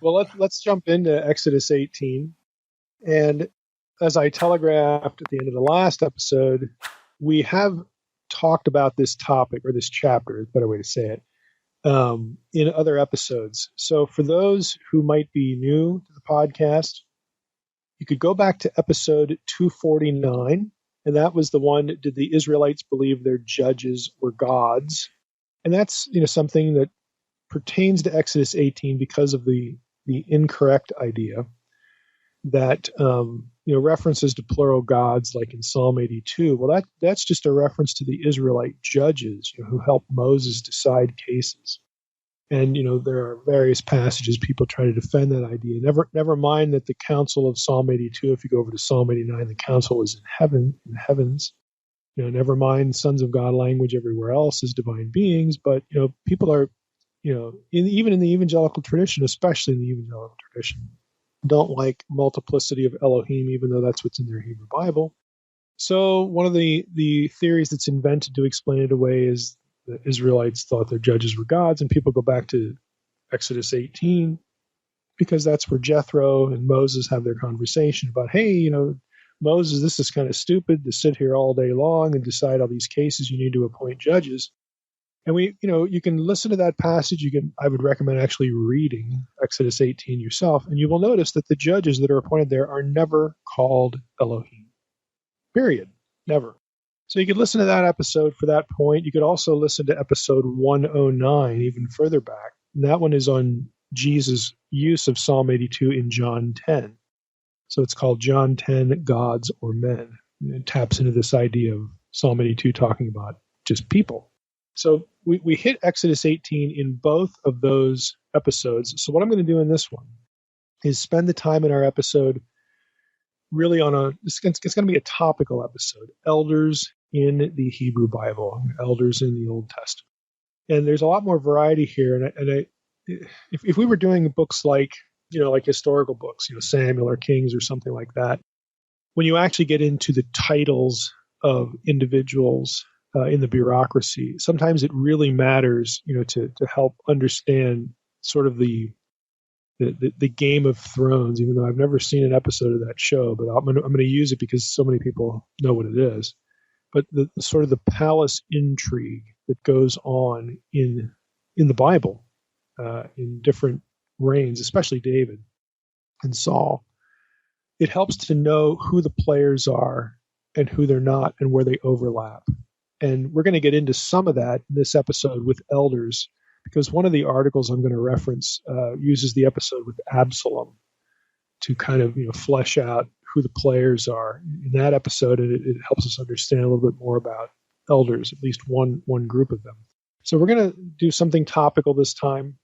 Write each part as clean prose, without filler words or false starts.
Well, let's jump into Exodus 18. And as I telegraphed at the end of the last episode, we have talked about this topic, or this chapter, is a better way to say it, in other episodes. So for those who might be new to the podcast, you could go back to episode 249, and that was the one, did the Israelites believe their judges were gods? And that's something that pertains to Exodus 18 because of the incorrect idea that references to plural gods like in Psalm 82. Well, that's just a reference to the Israelite judges who helped Moses decide cases. And there are various passages people try to defend that idea. Never mind that the council of Psalm 82. If you go over to Psalm 89, the council is in heavens. Never mind sons of God language everywhere else is divine beings. But people are even in the evangelical tradition, especially in the evangelical tradition, don't like multiplicity of Elohim, even though that's what's in their Hebrew Bible. So one of the theories that's invented to explain it away is the Israelites thought their judges were gods, and people go back to Exodus 18 because that's where Jethro and Moses have their conversation about, hey, Moses, this is kind of stupid to sit here all day long and decide all these cases. You need to appoint judges. And you can listen to that passage. I would recommend actually reading Exodus 18 yourself, and you will notice that the judges that are appointed there are never called Elohim. Period. Never. So you could listen to that episode for that point. You could also listen to episode 109, even further back. And that one is on Jesus' use of Psalm 82 in John 10. So it's called John 10, Gods or Men. And it taps into this idea of Psalm 82 talking about just people. So we hit Exodus 18 in both of those episodes. So what I'm going to do in this one is spend the time in our episode really on it's going to be a topical episode, elders in the Hebrew Bible, elders in the Old Testament. And there's a lot more variety here. And if we were doing books like historical books, Samuel or Kings or something like that, when you actually get into the titles of individuals in the bureaucracy, sometimes it really matters, to help understand sort of the Game of Thrones, even though I've never seen an episode of that show, but I'm going to use it because so many people know what it is. But the sort of the palace intrigue that goes on in the Bible, in different reigns, especially David and Saul, it helps to know who the players are and who they're not and where they overlap. And we're going to get into some of that in this episode with elders, because one of the articles I'm going to reference uses the episode with Absalom to kind of flesh out who the players are in that episode, and it helps us understand a little bit more about elders, at least one group of them. So we're going to do something topical this time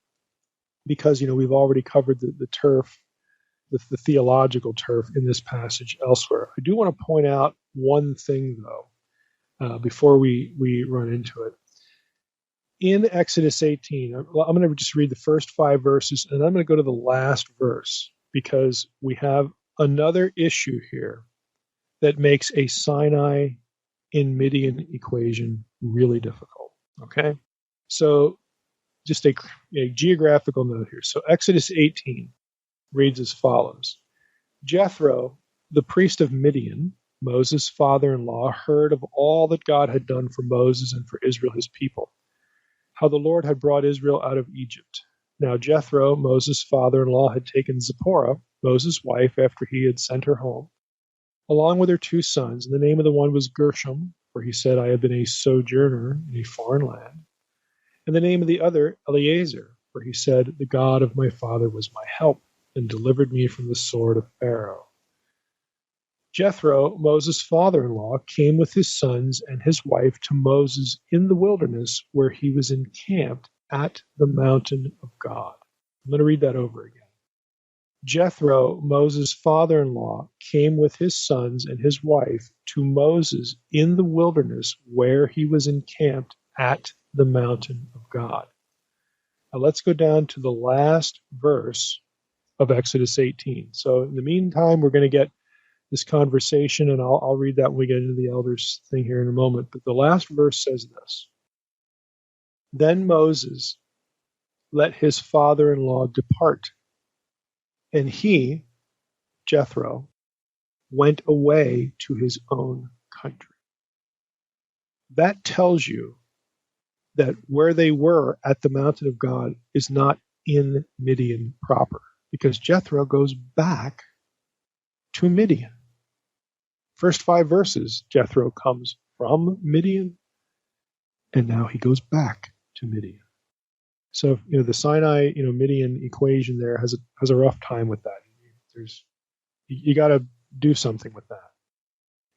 because we've already covered the turf, the theological turf in this passage elsewhere. I do want to point out one thing though before we run into it. In Exodus 18, I'm going to just read the first 5 verses, and I'm going to go to the last verse because we have another issue here that makes a Sinai in Midian equation really difficult. Okay? So just a geographical note here. So Exodus 18 reads as follows. Jethro, the priest of Midian, Moses' father-in-law, heard of all that God had done for Moses and for Israel, his people, how the Lord had brought Israel out of Egypt. Now Jethro, Moses' father-in-law, had taken Zipporah, Moses' wife, after he had sent her home, along with her 2 sons, and the name of the one was Gershom, for he said, I have been a sojourner in a foreign land, and the name of the other, Eleazar, for he said, the God of my father was my help, and delivered me from the sword of Pharaoh. Jethro, Moses' father-in-law, came with his sons and his wife to Moses in the wilderness where he was encamped at the mountain of God. I'm going to read that over again. Jethro, Moses' father-in-law, came with his sons and his wife to Moses in the wilderness where he was encamped at the mountain of God. Now let's go down to the last verse of Exodus 18. So in the meantime, we're going to get this conversation, and I'll read that when we get into the elders thing here in a moment. But the last verse says this. Then Moses let his father-in-law depart, And he, Jethro, went away to his own country. That tells you that where they were at the mountain of God is not in Midian proper, because Jethro goes back to Midian. First 5 verses, Jethro comes from Midian, and now he goes back to Midian. So, the Sinai, Midian equation there has a rough time with that. You got to do something with that.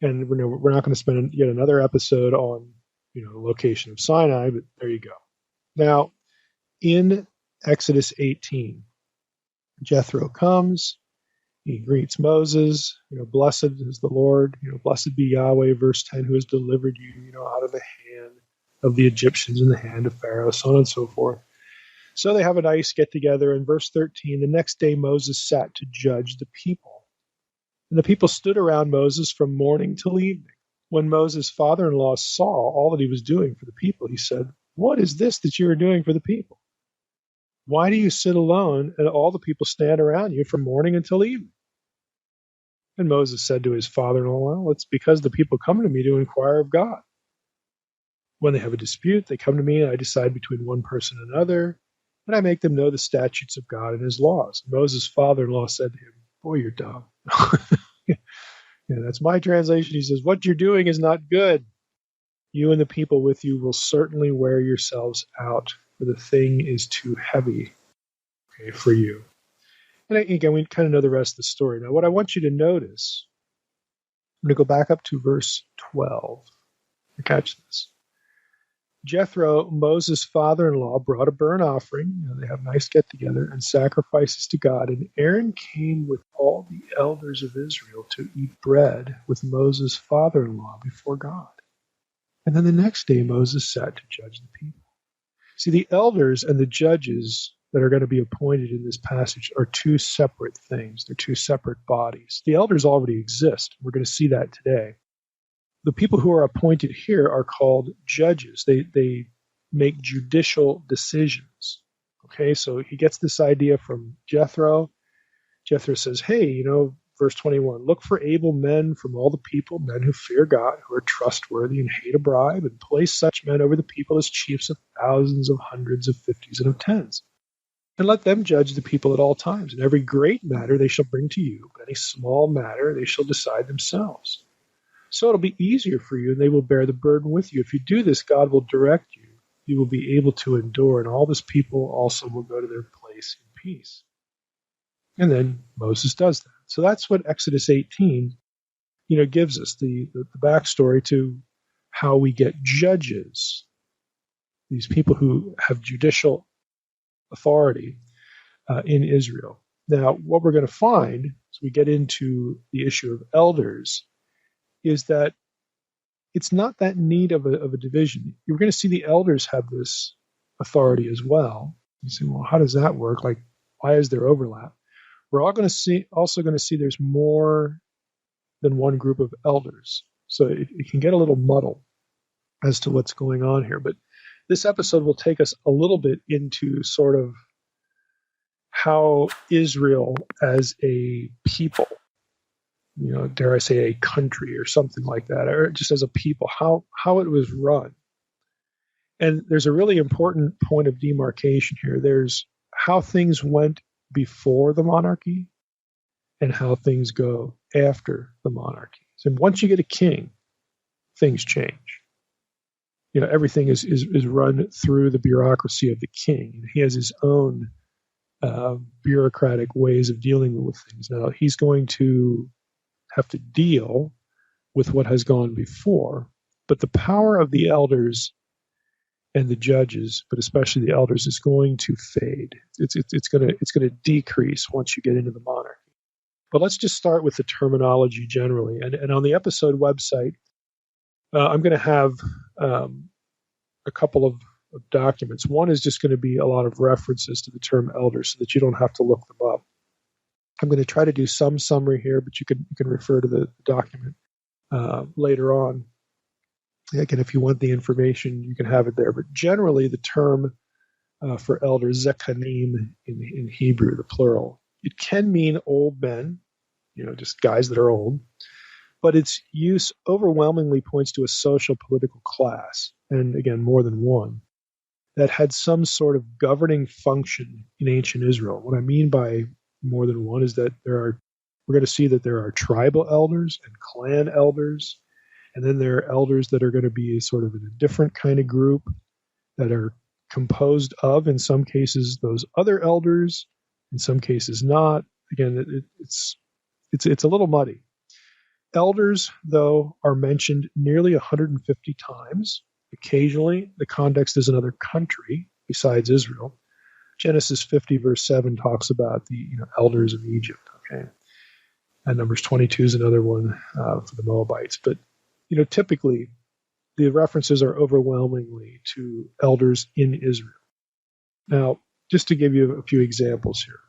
And we're not going to spend yet another episode on, the location of Sinai, but there you go. Now, in Exodus 18, Jethro comes, he greets Moses, blessed is the Lord, blessed be Yahweh, verse 10, who has delivered you, out of the hand of the Egyptians and the hand of Pharaoh, so on and so forth. So they have a nice get together. In verse 13, the next day Moses sat to judge the people. And the people stood around Moses from morning till evening. When Moses' father-in-law saw all that he was doing for the people, he said, "What is this that you are doing for the people? Why do you sit alone and all the people stand around you from morning until evening?" And Moses said to his father-in-law, "Well, it's because the people come to me to inquire of God. When they have a dispute, they come to me, and I decide between one person and another, and I make them know the statutes of God and his laws." Moses' father-in-law said to him, "Boy, you're dumb." That's my translation. He says, "What you're doing is not good. You and the people with you will certainly wear yourselves out, for the thing is too heavy, for you." And again, we kind of know the rest of the story. Now, what I want you to notice, I'm going to go back up to verse 12. Catch this. Jethro, Moses' father-in-law, brought a burnt offering. They have a nice get-together and sacrifices to God. And Aaron came with all the elders of Israel to eat bread with Moses' father-in-law before God. And then the next day Moses sat to judge the people. See, the elders and the judges that are going to be appointed in this passage are two separate things. They're two separate bodies. The elders already exist. We're going to see that today. The people who are appointed here are called judges. They make judicial decisions. So he gets this idea from Jethro. Jethro says, "Hey, verse 21, look for able men from all the people, men who fear God, who are trustworthy and hate a bribe, and place such men over the people as chiefs of thousands, of hundreds, of fifties, and of tens. And let them judge the people at all times. And every great matter they shall bring to you, but any small matter they shall decide themselves. So it'll be easier for you, and they will bear the burden with you. If you do this, God will direct you. You will be able to endure, and all this people also will go to their place in peace." And then Moses does that. So that's what Exodus 18, gives us, the backstory to how we get judges, these people who have judicial authority in Israel. Now, what we're going to find as we get into the issue of elders is that it's not that neat of a division. You're going to see the elders have this authority as well. You say, well, how does that work? Like, why is there overlap? We're also going to see there's more than one group of elders. So it can get a little muddled as to what's going on here. But this episode will take us a little bit into sort of how Israel as a people, dare I say a country or something like that, or just as a people, how it was run. And there's a really important point of demarcation here. There's how things went before the monarchy and how things go after the monarchy. So once you get a king, things change. Everything is run through the bureaucracy of the king. He has his own bureaucratic ways of dealing with things. Now, he's going to have to deal with what has gone before, but the power of the elders and the judges, but especially the elders, is going to fade. It's going to decrease once you get into the monarchy. But let's just start with the terminology generally. And on the episode website, I'm going to have a couple of documents. One is just going to be a lot of references to the term elder so that you don't have to look them up. I'm going to try to do some summary here, but you can refer to the document later on. Again, if you want the information, you can have it there. But generally, the term for elder, zekanim in Hebrew, the plural, It can mean old men, just guys that are old, but its use overwhelmingly points to a social political class, and again, more than one, that had some sort of governing function in ancient Israel. What I mean by more than one is that we're going to see that there are tribal elders and clan elders, and then there are elders that are going to be sort of in a different kind of group that are composed of, in some cases, those other elders, in some cases not. Again, it's a little muddy. Elders, though, are mentioned nearly 150 times. Occasionally, the context is another country besides Israel. Genesis 50, verse 7 talks about the elders of Egypt. Okay, and Numbers 22 is another one for the Moabites. But typically, the references are overwhelmingly to elders in Israel. Now, just to give you a few examples here,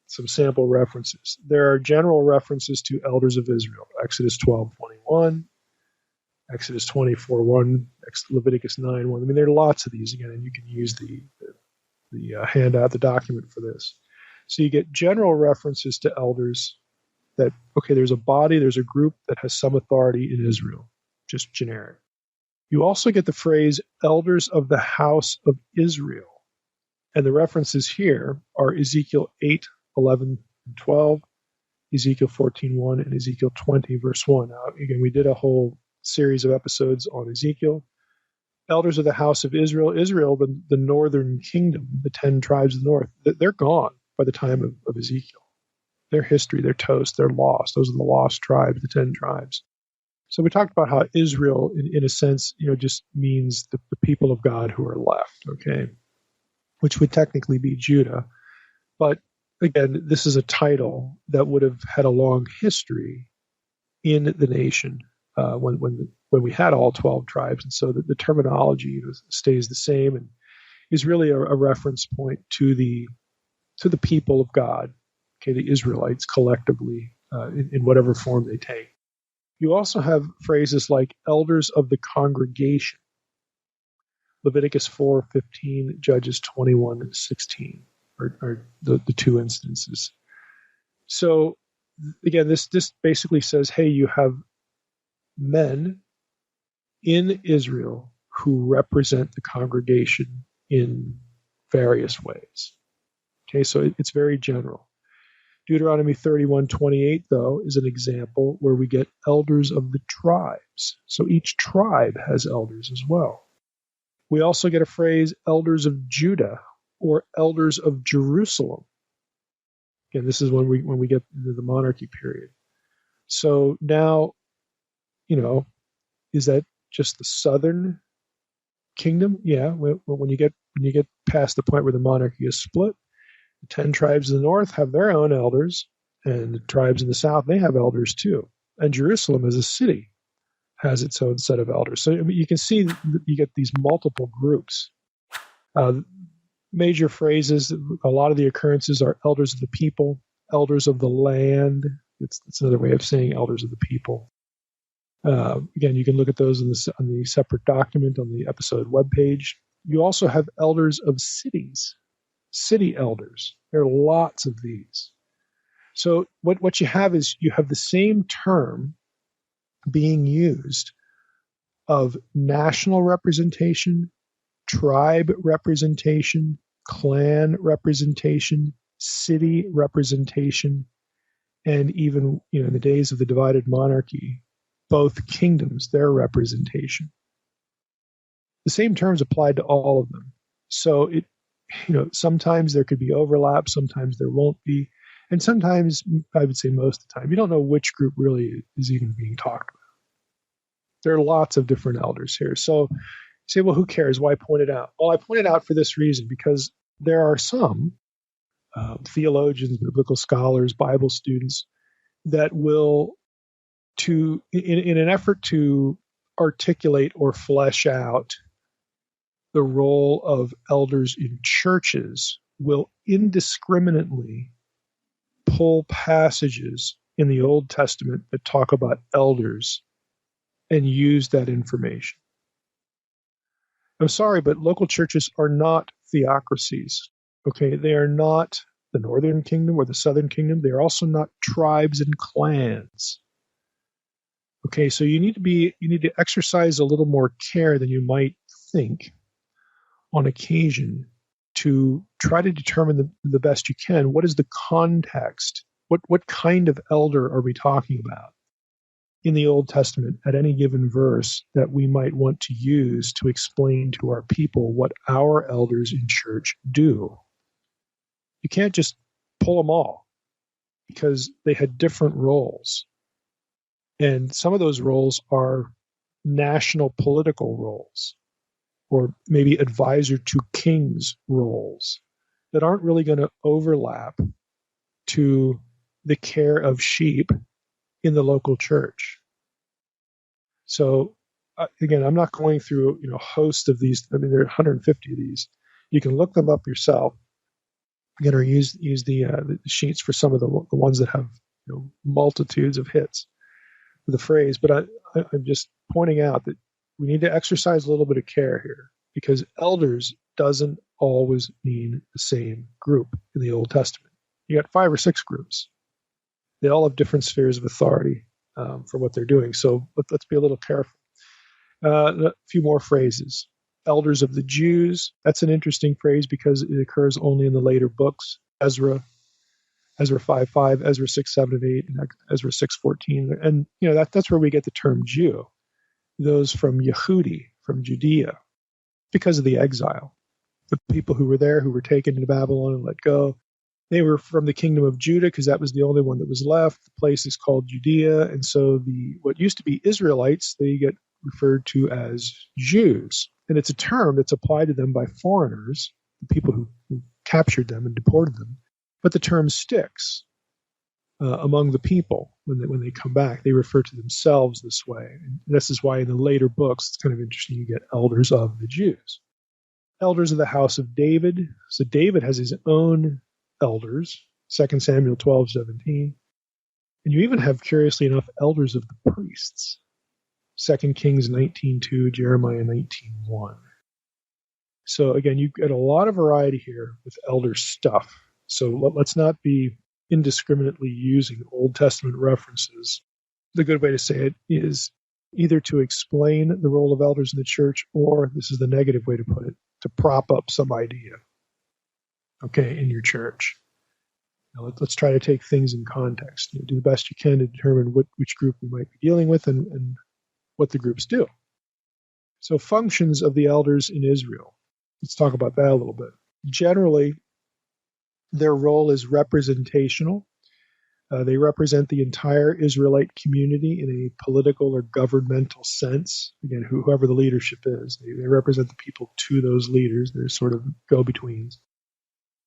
some sample references. There are general references to elders of Israel. Exodus 12:21, Exodus 24:1, Leviticus 9:1. I mean, there are lots of these again, and you can use the handout, the document for this. So you get general references to elders that, okay, there's a body, there's a group that has some authority in Israel, just generic. You also get the phrase elders of the house of Israel. And the references here are Ezekiel 8:11 and 12, Ezekiel 14:1, and Ezekiel 20, verse 1. Now, again, we did a whole series of episodes on Ezekiel. Elders of the house of Israel, the northern kingdom, the 10 tribes of the north, they're gone by the time of Ezekiel. Their history, they're toast, they're lost. Those are the lost tribes, the 10 tribes. So we talked about how Israel, in a sense, just means the people of God who are left, okay, which would technically be Judah. But again, this is a title that would have had a long history in the nation when we had all 12 tribes, and so the terminology stays the same and is really a reference point to the people of God, okay, the Israelites collectively in whatever form they take. You also have phrases like elders of the congregation, Leviticus 4:15, Judges 21:16, are the two instances. So again, this basically says, hey, you have men in Israel who represent the congregation in various ways. Okay, so it's very general. Deuteronomy 31:28, though, is an example where we get elders of the tribes. So each tribe has elders as well. We also get a phrase, elders of Judah, or elders of Jerusalem. Again, this is when we get into the monarchy period. So now, is that just the southern kingdom? Yeah. When you get past the point where the monarchy is split, the 10 tribes in the north have their own elders, and the tribes in the south, they have elders too. And Jerusalem as a city has its own set of elders. So you can see you get these multiple groups. Major phrases, a lot of the occurrences are elders of the people, elders of the land. It's another way of saying elders of the people. Again, you can look at those on the separate document on the episode webpage. You also have elders of cities, city elders. There are lots of these. So what you have is you have the same term being used of national representation, tribe representation, clan representation, city representation, and even in the days of the divided monarchy, both kingdoms, their representation. The same terms applied to all of them. So sometimes there could be overlap, sometimes there won't be, and sometimes, I would say most of the time, you don't know which group really is even being talked about. There are lots of different elders here. So you say, well, who cares? Why point it out? Well, I point it out for this reason, because there are some theologians, biblical scholars, Bible students that will, in an effort to articulate or flesh out the role of elders in churches, will indiscriminately pull passages in the Old Testament that talk about elders and use that information. I'm sorry, but local churches are not theocracies. Okay, they are not the northern kingdom or the southern kingdom. They are also not tribes and clans. Okay, so you need to exercise a little more care than you might think on occasion to try to determine the best you can. What is the context? What kind of elder are we talking about in the Old Testament at any given verse that we might want to use to explain to our people what our elders in church do? You can't just pull them all because they had different roles. And some of those roles are national political roles, or maybe advisor to kings roles that aren't really going to overlap to the care of sheep in the local church. So again, I'm not going through a host of these. I mean, there are 150 of these. You can look them up yourself. Again, or use the sheets for some of the ones that have multitudes of hits for the phrase. But I'm just pointing out that we need to exercise a little bit of care here, because elders doesn't always mean the same group in the Old Testament. You got 5 or 6 groups. They all have different spheres of authority for what they're doing. So let's be a little careful. A few more phrases. Elders of the Jews. That's an interesting phrase because it occurs only in the later books. Ezra 5:5, Ezra 6:7 and 8, and Ezra 6:14. And that's where we get the term Jew. Those from Yehudi, from Judea, because of the exile. The people who were there, who were taken into Babylon and let go, they were from the kingdom of Judah because that was the only one that was left. The place is called Judea, and so what used to be Israelites, they get referred to as Jews. And it's a term that's applied to them by foreigners, the people who captured them and deported them. But the term sticks among the people when they come back. They refer to themselves this way. And this is why in the later books, it's kind of interesting, you get elders of the Jews. Elders of the house of David. So David has his own elders, 2 Samuel 12:17. And you even have, curiously enough, elders of the priests, 2 Kings 19:2, Jeremiah 19:1. So again, you get a lot of variety here with elder stuff. So let's not be indiscriminately using Old Testament references. The good way to say it is either to explain the role of elders in the church, or, this is the negative way to put it, to prop up some idea, in your church. Now let's try to take things in context. Do the best you can to determine which group we might be dealing with and what the groups do. So functions of the elders in Israel. Let's talk about that a little bit. Generally, their role is representational. They represent the entire Israelite community in a political or governmental sense. Again, whoever the leadership is, they represent the people to those leaders. They're sort of go-betweens.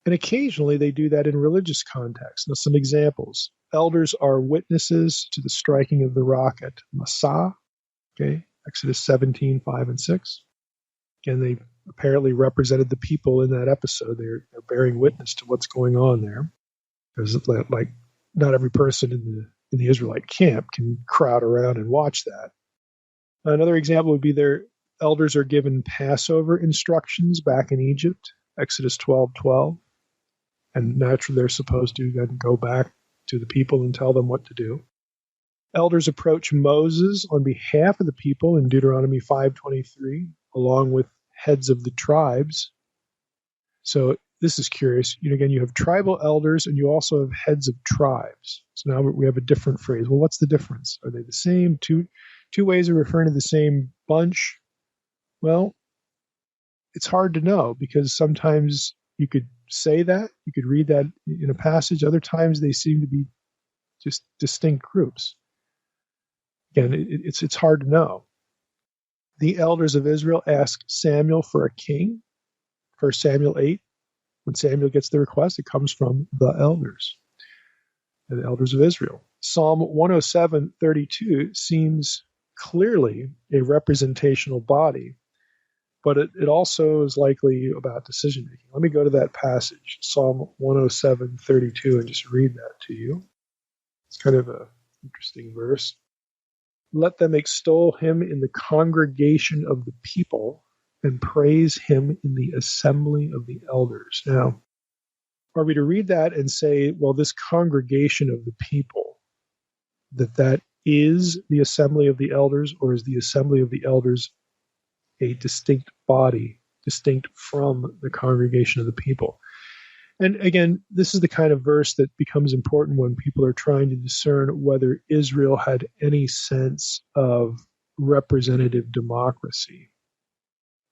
And occasionally they do that in religious context. Now, some examples. Elders are witnesses to the striking of the rock at Massah, Exodus 17:5 and 6. Again, they apparently represented the people in that episode. They're bearing witness to what's going on there. Because not every person in the Israelite camp can crowd around and watch that. Another example would be their elders are given Passover instructions back in Egypt, Exodus 12:12. And naturally they're supposed to then go back to the people and tell them what to do. Elders approach Moses on behalf of the people in Deuteronomy 5:23, along with heads of the tribes. So this is curious. Again, you have tribal elders and you also have heads of tribes. So now we have a different phrase. Well, what's the difference? Are they the same? Two ways of referring to the same bunch? Well, it's hard to know, because sometimes you could say that, you could read that in a passage. Other times they seem to be just distinct groups. Again, it's hard to know. The elders of Israel ask Samuel for a king. 1 Samuel 8, when Samuel gets the request, it comes from the elders of Israel. Psalm 107:32 seems clearly a representational body, but it also is likely about decision making. Let me go to that passage, Psalm 107:32, and just read that to you. It's kind of an interesting verse. Let them extol him in the congregation of the people and praise him in the assembly of the elders. Now, are we to read that and say, well, this congregation of the people, that is the assembly of the elders, or is the assembly of the elders a distinct body, distinct from the congregation of the people? And again, this is the kind of verse that becomes important when people are trying to discern whether Israel had any sense of representative democracy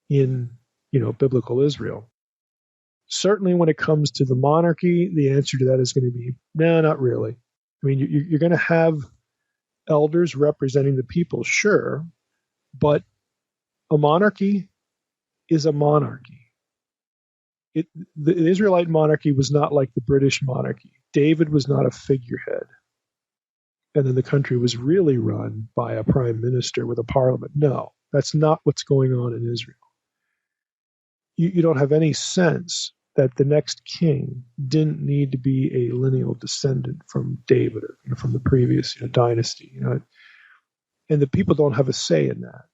in, biblical Israel. Certainly when it comes to the monarchy, the answer to that is going to be, no, not really. I mean, you're going to have elders representing the people, sure, but a monarchy is a monarchy. The Israelite monarchy was not like the British monarchy. David was not a figurehead. And then the country was really run by a prime minister with a parliament. No, that's not what's going on in Israel. You don't have any sense that the next king didn't need to be a lineal descendant from David or from the previous dynasty. And the people don't have a say in that.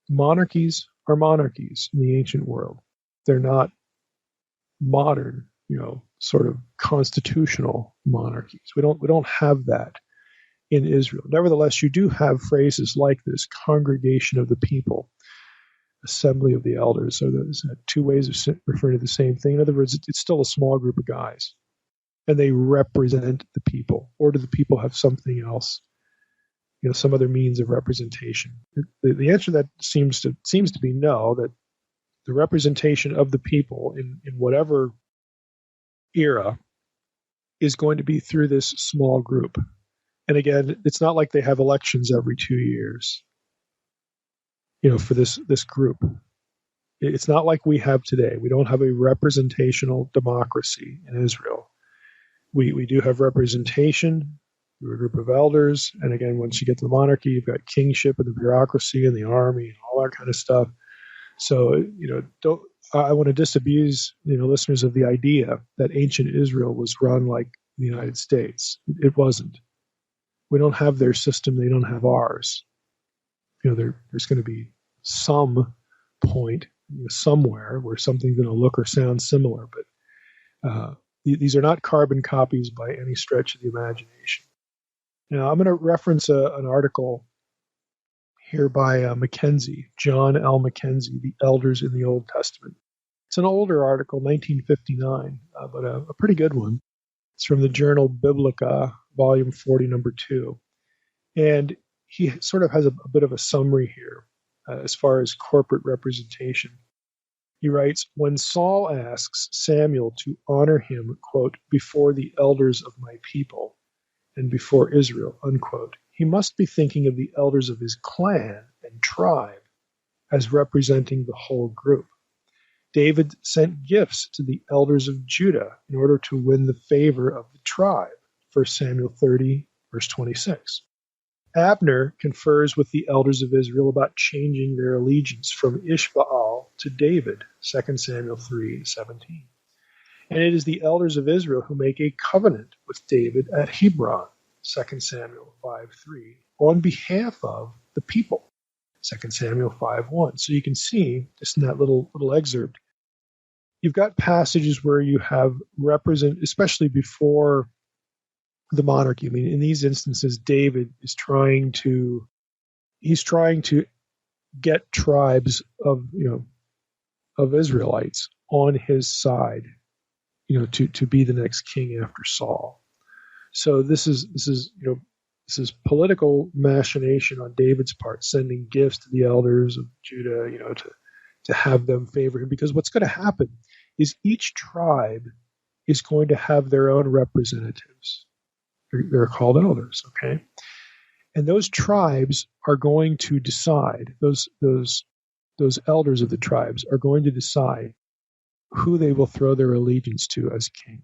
Monarchies are monarchies in the ancient world. They're not modern, sort of constitutional monarchies. We don't have that in Israel. Nevertheless, you do have phrases like this: congregation of the people, assembly of the elders. So there's two ways of referring to the same thing. In other words, it's still a small group of guys, and they represent the people. Or do the people have something else? Some other means of representation. The answer to that seems to be no. That the representation of the people in whatever era is going to be through this small group. And again, it's not like they have elections every 2 years, for this group. It's not like we have today. We don't have a representational democracy in Israel. We do have representation through a group of elders. And again, once you get to the monarchy, you've got kingship and the bureaucracy and the army and all that kind of stuff. So, I want to disabuse, listeners of the idea that ancient Israel was run like the United States. It wasn't. We don't have their system. They don't have ours. There's going to be some point somewhere where something's going to look or sound similar, but these are not carbon copies by any stretch of the imagination. Now, I'm going to reference an article here by Mackenzie, John L. Mackenzie, The Elders in the Old Testament. It's an older article, 1959, but a pretty good one. It's from the journal Biblica, volume 40, number 2. And he sort of has a bit of a summary here as far as corporate representation. He writes, when Saul asks Samuel to honor him, quote, before the elders of my people and before Israel, unquote, he must be thinking of the elders of his clan and tribe as representing the whole group. David sent gifts to the elders of Judah in order to win the favor of the tribe. 1 Samuel 30, verse 26. Abner confers with the elders of Israel about changing their allegiance from Ishbaal to David. 2 Samuel 3:17. And it is the elders of Israel who make a covenant with David at Hebron. 2 Samuel 5:3, on behalf of the people, 2 Samuel 5:1. So you can see, just in that little excerpt, you've got passages where you have especially before the monarchy. I mean, in these instances, David is trying to get tribes of Israelites on his side, to be the next king after Saul. So this is political machination on David's part, sending gifts to the elders of Judah, to have them favor him. Because what's going to happen is each tribe is going to have their own representatives. They're called elders, okay? And those tribes are going to decide, those elders of the tribes are going to decide who they will throw their allegiance to as king.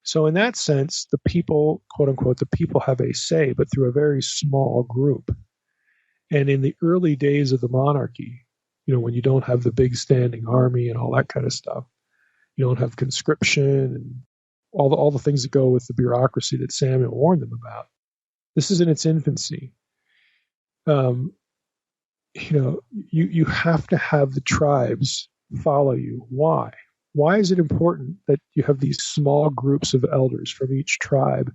So in that sense, the people, quote unquote, the people have a say, but through a very small group. And in the early days of the monarchy, when you don't have the big standing army and all that kind of stuff, you don't have conscription and all the things that go with the bureaucracy that Samuel warned them about. This is in its infancy. You have to have the tribes follow you. Why? Why is it important that you have these small groups of elders from each tribe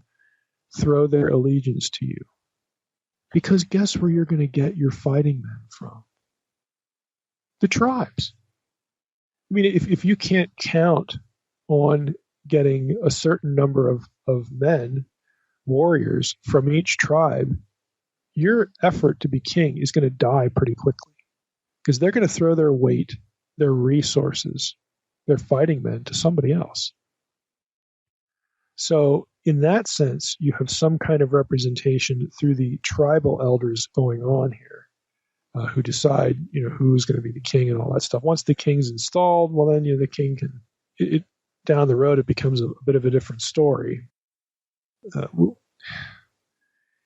throw their allegiance to you? Because guess where you're going to get your fighting men from? The tribes. I mean, if you can't count on getting a certain number of men, warriors from each tribe, your effort to be king is going to die pretty quickly, because they're going to throw their weight, their resources, their fighting men to somebody else. So in that sense, you have some kind of representation through the tribal elders going on here, who decide, who's going to be the king and all that stuff. Once the king's installed, well, then, the king can, down the road, it becomes a bit of a different story.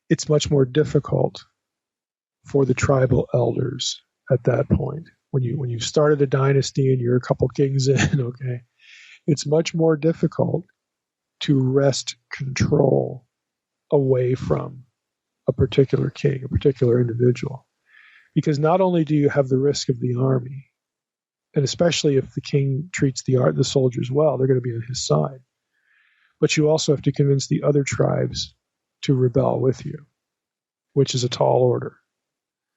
It's much more difficult for the tribal elders at that point. When you started a dynasty and you're a couple kings in, okay, it's much more difficult to wrest control away from a particular king, a particular individual. Because not only do you have the risk of the army, and especially if the king treats the soldiers well, they're going to be on his side, but you also have to convince the other tribes to rebel with you, which is a tall order.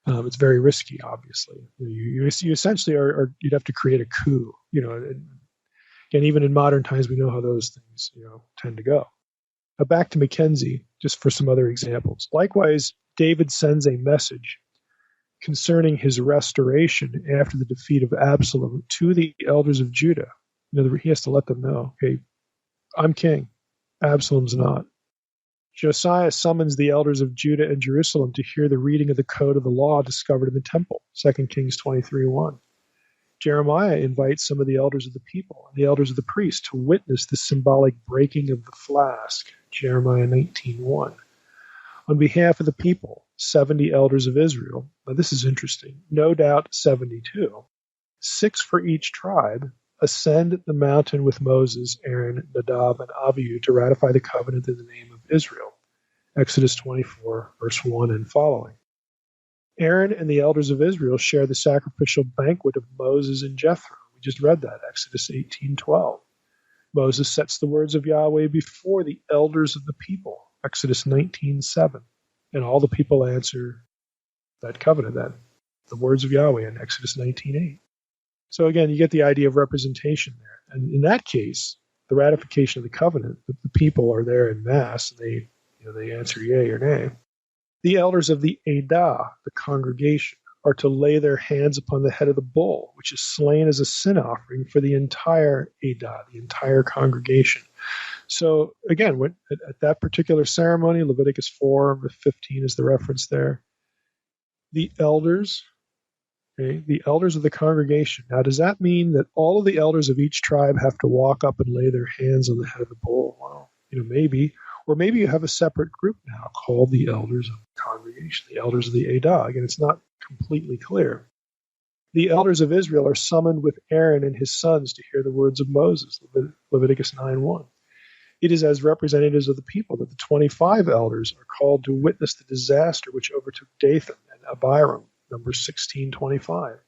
It's very risky, obviously. You essentially you'd have to create a coup, and even in modern times, we know how those things, tend to go. Back to Mackenzie, just for some other examples. Likewise, David sends a message concerning his restoration after the defeat of Absalom to the elders of Judah. He has to let them know, hey, I'm king. Absalom's not. Josiah summons the elders of Judah and Jerusalem to hear the reading of the code of the law discovered in the temple, 2 Kings 23:1. Jeremiah invites some of the elders of the people and the elders of the priests to witness the symbolic breaking of the flask, Jeremiah 19:1. On behalf of the people, 70 elders of Israel, now this is interesting, no doubt 72, 6 for each tribe, ascend the mountain with Moses, Aaron, Nadab, and Abihu to ratify the covenant in the name of Israel. Exodus 24, verse 1 and following. Aaron and the elders of Israel share the sacrificial banquet of Moses and Jethro. We just read that, Exodus 18:12. Moses sets the words of Yahweh before the elders of the people, Exodus 19:7. And all the people answer that covenant then, the words of Yahweh in Exodus 19:8. So again, you get the idea of representation there. And in that case, the ratification of the covenant, the people are there in mass, and they answer yea or nay. The elders of the Adah, the congregation, are to lay their hands upon the head of the bull, which is slain as a sin offering for the entire Adah, the entire congregation. So again, at that particular ceremony, Leviticus 4:15 is the reference there. The elders, the elders of the congregation. Now, does that mean that all of the elders of each tribe have to walk up and lay their hands on the head of the bull? Well, maybe. Or maybe you have a separate group now called the elders of the congregation, the elders of the Adah. Again, it's not completely clear. The elders of Israel are summoned with Aaron and his sons to hear the words of Moses, Leviticus 9:1. It is as representatives of the people that the 25 elders are called to witness the disaster which overtook Dathan and Abiram, Numbers 16:25.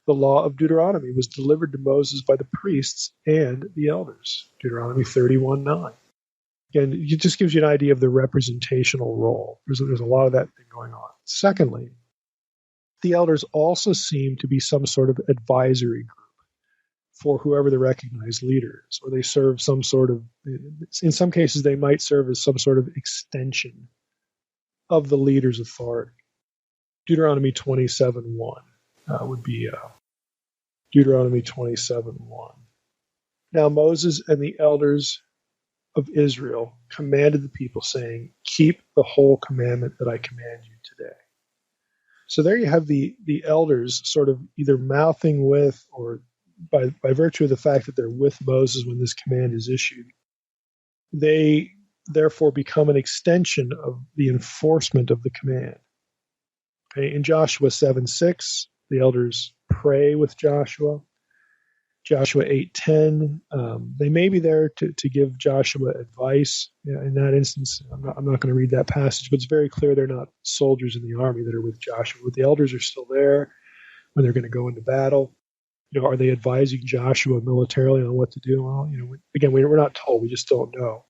The law of Deuteronomy was delivered to Moses by the priests and the elders, Deuteronomy 31:9. Again, it just gives you an idea of the representational role. There's a lot of that thing going on. Secondly, the elders also seem to be some sort of advisory group for whoever the recognized leader is, or they serve some sort of, in some cases, they might serve as some sort of extension of the leader's authority. Deuteronomy 27:1 would be Deuteronomy 27:1. Now Moses and the elders of Israel commanded the people, saying, keep the whole commandment that I command you today. So there you have the elders sort of either mouthing with, or by virtue of the fact that they're with Moses when this command is issued, they therefore become an extension of the enforcement of the command. Okay, in Joshua 7:6, the elders pray with Joshua. Joshua 8:10, they may be there to give Joshua advice. In that instance, I'm not going to read that passage, but it's very clear they're not soldiers in the army that are with Joshua. But the elders are still there when they're going to go into battle. Are they advising Joshua militarily on what to do? Well, again, we're not told. We just don't know.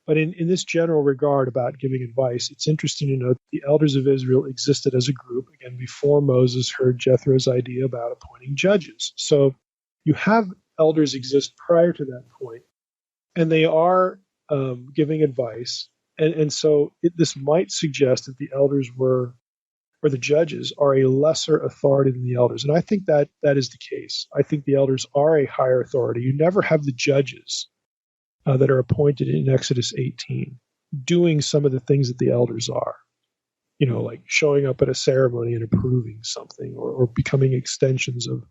But in this general regard about giving advice, it's interesting to note that the elders of Israel existed as a group, again, before Moses heard Jethro's idea about appointing judges. So you have elders exist prior to that point, and they are giving advice. And so this might suggest that the elders were, or the judges are a lesser authority than the elders. And I think that is the case. I think the elders are a higher authority. You never have the judges that are appointed in Exodus 18 doing some of the things that the elders are, like showing up at a ceremony and approving something, or becoming extensions of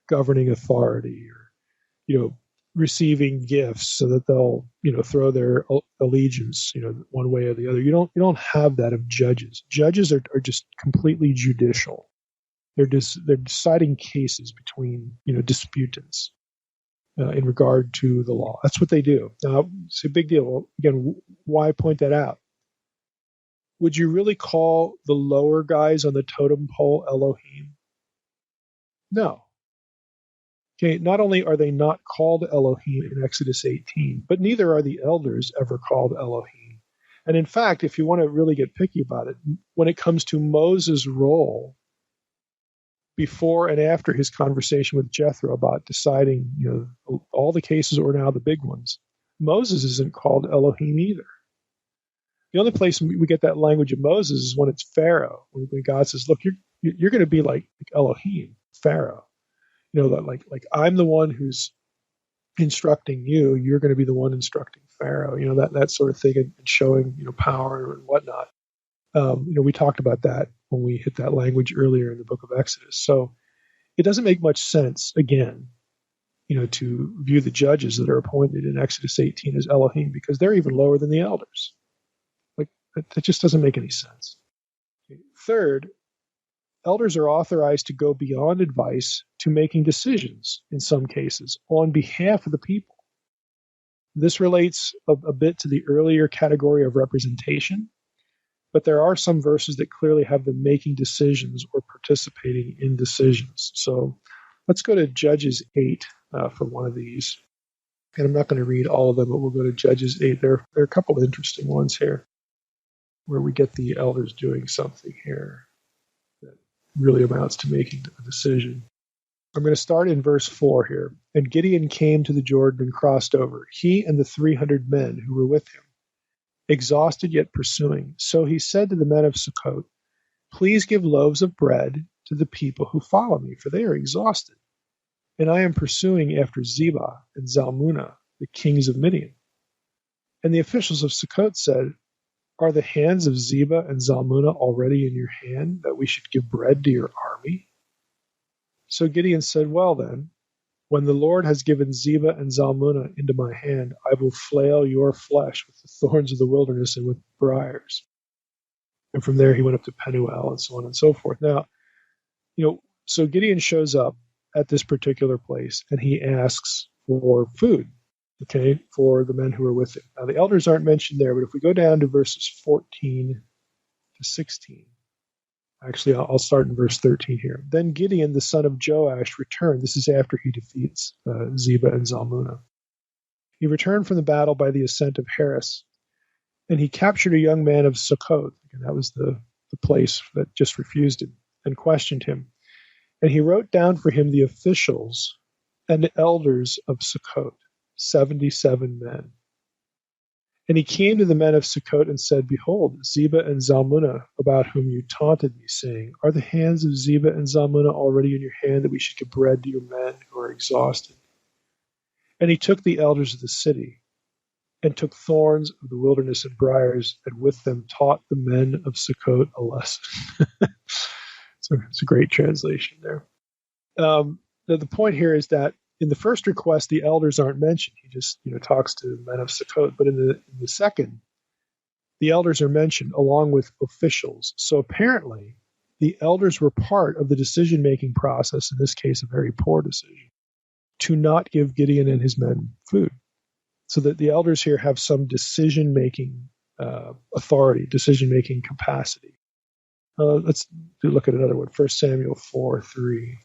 governing authority, or, receiving gifts so that they'll, throw their allegiance, one way or the other. You don't have that of judges. Judges are just completely judicial. They're deciding cases between, disputants in regard to the law. That's what they do. Now, it's a big deal. Well, again, why point that out? Would you really call the lower guys on the totem pole Elohim? No. Okay, not only are they not called Elohim in Exodus 18, but neither are the elders ever called Elohim. And in fact, if you want to really get picky about it, when it comes to Moses' role before and after his conversation with Jethro about deciding, all the cases or now the big ones, Moses isn't called Elohim either. The only place we get that language of Moses is when it's Pharaoh, when God says, "Look, you're going to be like Elohim, Pharaoh." Like I'm the one who's instructing you. You're going to be the one instructing Pharaoh. That sort of thing, and showing power and whatnot. We talked about that when we hit that language earlier in the book of Exodus. So it doesn't make much sense, again, to view the judges that are appointed in Exodus 18 as Elohim, because they're even lower than the elders. Like that just doesn't make any sense. Okay. Third, elders are authorized to go beyond advice to making decisions in some cases on behalf of the people. This relates a bit to the earlier category of representation, but there are some verses that clearly have them making decisions or participating in decisions. So let's go to Judges 8 for one of these. And I'm not going to read all of them, but we'll go to Judges 8. There are a couple of interesting ones here where we get the elders doing something here that really amounts to making a decision. I'm going to start in verse 4 here. And Gideon came to the Jordan and crossed over, he and the 300 men who were with him, exhausted yet pursuing. So he said to the men of Sukkot, "Please give loaves of bread to the people who follow me, for they are exhausted. And I am pursuing after Zebah and Zalmunna, the kings of Midian." And the officials of Sukkot said, "Are the hands of Zebah and Zalmunna already in your hand, that we should give bread to your army?" So Gideon said, "Well then, when the Lord has given Zebah and Zalmunna into my hand, I will flail your flesh with the thorns of the wilderness and with briars." And from there he went up to Penuel and so on and so forth. Now, so Gideon shows up at this particular place and he asks for food, for the men who are with him. Now, the elders aren't mentioned there, but if we go down to verses 14 to 16, actually, I'll start in verse 13 here. Then Gideon, the son of Joash, returned. This is after he defeats Zebah and Zalmunna. He returned from the battle by the ascent of Heres, and he captured a young man of Sukkot, and that was the place that just refused him, and questioned him. And he wrote down for him the officials and the elders of Sukkot, 77 men. And he came to the men of Sukkot and said, "Behold, Zebah and Zalmunna, about whom you taunted me, saying, Are the hands of Zebah and Zalmunna already in your hand, that we should give bread to your men who are exhausted?" And he took the elders of the city, and took thorns of the wilderness and briars, and with them taught the men of Sukkot a lesson. So it's a great translation there. The point here is that in the first request, the elders aren't mentioned. He just talks to the men of Sukkot. But in the second, the elders are mentioned along with officials. So apparently, the elders were part of the decision-making process, in this case, a very poor decision, to not give Gideon and his men food. So that the elders here have some decision-making authority, decision-making capacity. Let's look at another one, 1 Samuel 4:3.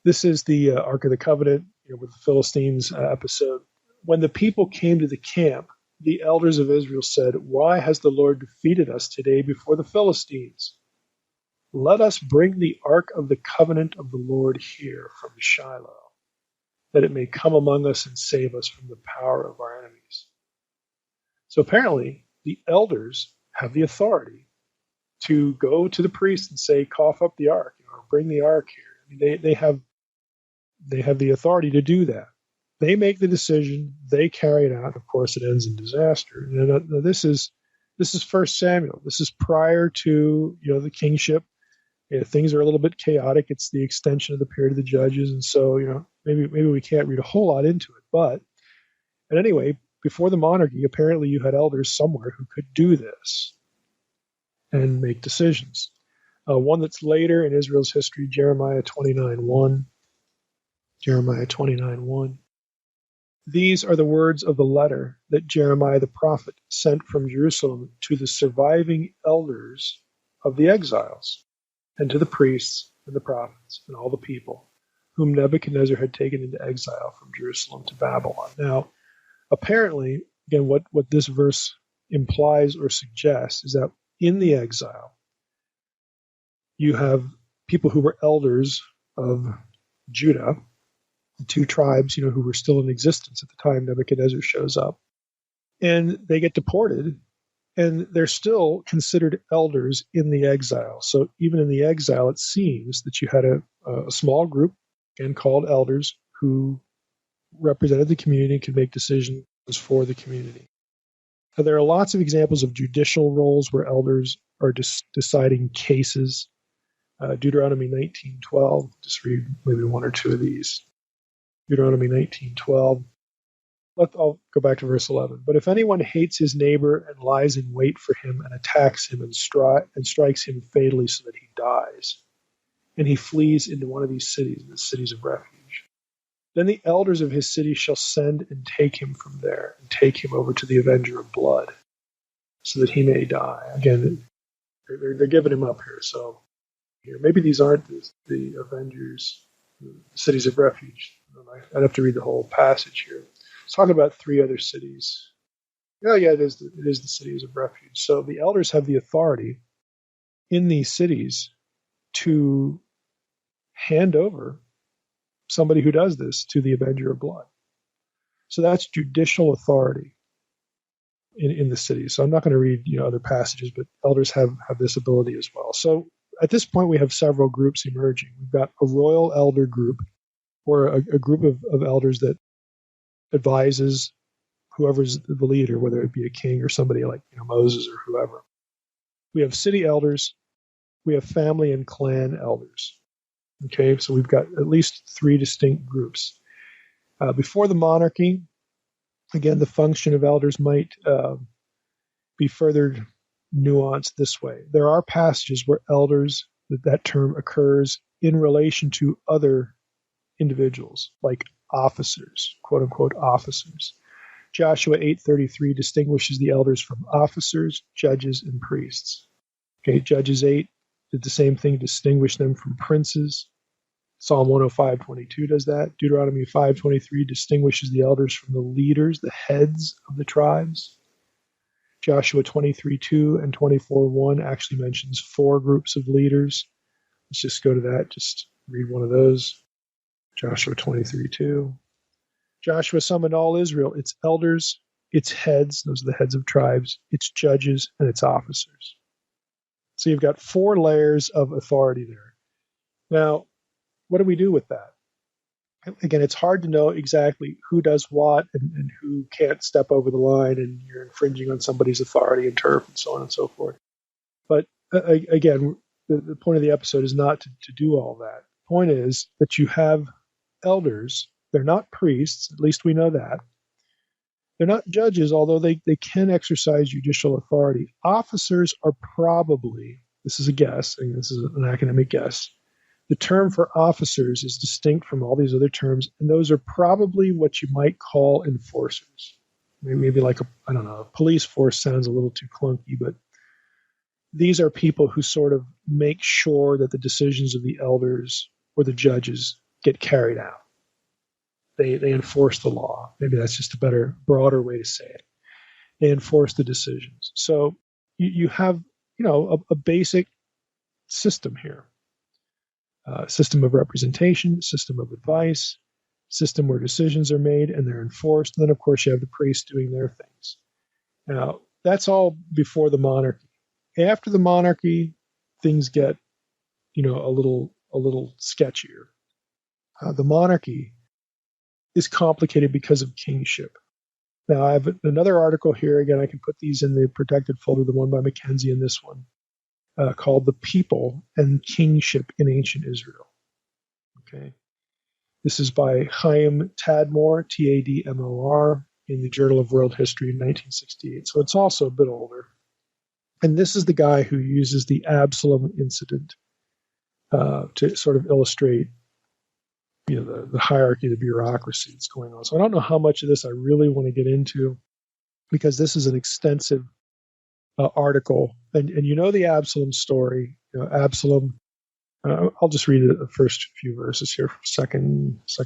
This is the Ark of the Covenant, with the Philistines episode. When the people came to the camp, the elders of Israel said, "Why has the Lord defeated us today before the Philistines? Let us bring the Ark of the Covenant of the Lord here from Shiloh, that it may come among us and save us from the power of our enemies." So apparently, the elders have the authority to go to the priest and say, "Cough up the ark," or "Bring the ark here." I mean, they have the authority to do that. They make the decision. They carry it out. Of course, it ends in disaster. And this is 1 Samuel. This is prior to the kingship. Things are a little bit chaotic. It's the extension of the period of the judges, and so maybe we can't read a whole lot into it. But anyway, before the monarchy, apparently you had elders somewhere who could do this and make decisions. One that's later in Israel's history, Jeremiah 29:1. Jeremiah 29:1. These are the words of the letter that Jeremiah the prophet sent from Jerusalem to the surviving elders of the exiles, and to the priests and the prophets and all the people whom Nebuchadnezzar had taken into exile from Jerusalem to Babylon. Now, apparently, again, what this verse implies or suggests is that in the exile, you have people who were elders of Judah, the two tribes, who were still in existence at the time Nebuchadnezzar shows up, and they get deported, and they're still considered elders in the exile. So even in the exile, it seems that you had a small group, again called elders, who represented the community and could make decisions for the community. Now, there are lots of examples of judicial roles where elders are deciding cases. Deuteronomy 19:12. Just read maybe one or two of these. Deuteronomy 19:12. I'll go back to verse 11. But if anyone hates his neighbor and lies in wait for him and attacks him and strikes him fatally so that he dies, and he flees into one of these cities, the cities of refuge, then the elders of his city shall send and take him from there and take him over to the avenger of blood so that he may die. Again, they're giving him up here. So maybe these aren't the avengers, the cities of refuge. I'd have to read the whole passage here. It's talking about three other cities. Oh, yeah, it is the cities of refuge. So the elders have the authority in these cities to hand over somebody who does this to the avenger of blood. So that's judicial authority in the city. So I'm not going to read other passages, but elders have this ability as well. So at this point, we have several groups emerging. We've got a royal elder group, or a group of elders that advises whoever's the leader, whether it be a king or somebody like Moses or whoever. We have city elders. We have family and clan elders. Okay, so we've got at least three distinct groups. Before the monarchy, again, the function of elders might be further nuanced this way. There are passages where elders, that term occurs in relation to other individuals, like officers, quote unquote officers. Joshua 8:33 distinguishes the elders from officers, judges, and priests. Okay, Judges 8 did the same thing, distinguish them from princes. Psalm 105:22 does that. Deuteronomy 5:23 distinguishes the elders from the leaders, the heads of the tribes. Joshua 23:2 and 24:1 actually mentions four groups of leaders. Let's just go to that. Just read one of those. Joshua 23:2. Joshua summoned all Israel, its elders, its heads, those are the heads of tribes, its judges, and its officers. So you've got four layers of authority there. Now, what do we do with that? Again, it's hard to know exactly who does what and who can't step over the line, and you're infringing on somebody's authority and turf and so on and so forth. But again, the point of the episode is not to do all that. The point is that you have elders. They're not priests, at least we know that. They're not judges, although they can exercise judicial authority. Officers are probably, this is a guess, and this is an academic guess, the term for officers is distinct from all these other terms, and those are probably what you might call enforcers. Maybe like a police force sounds a little too clunky, but these are people who sort of make sure that the decisions of the elders or the judges get carried out. They enforce the law. Maybe that's just a better, broader way to say it. They enforce the decisions. So you have, a basic system here. System of representation, system of advice, system where decisions are made and they're enforced. And then, of course, you have the priests doing their things. Now, that's all before the monarchy. After the monarchy, things get, a little sketchier. The monarchy is complicated because of kingship. Now, I have another article here. Again, I can put these in the protected folder, the one by Mackenzie and this one, called The People and Kingship in Ancient Israel. Okay. This is by Chaim Tadmor, Tadmor, in the Journal of World History in 1968. So it's also a bit older. And this is the guy who uses the Absalom incident to sort of illustrate the hierarchy, the bureaucracy that's going on. So I don't know how much of this I really want to get into, because this is an extensive article. And the Absalom story. Absalom, I'll just read the first few verses here from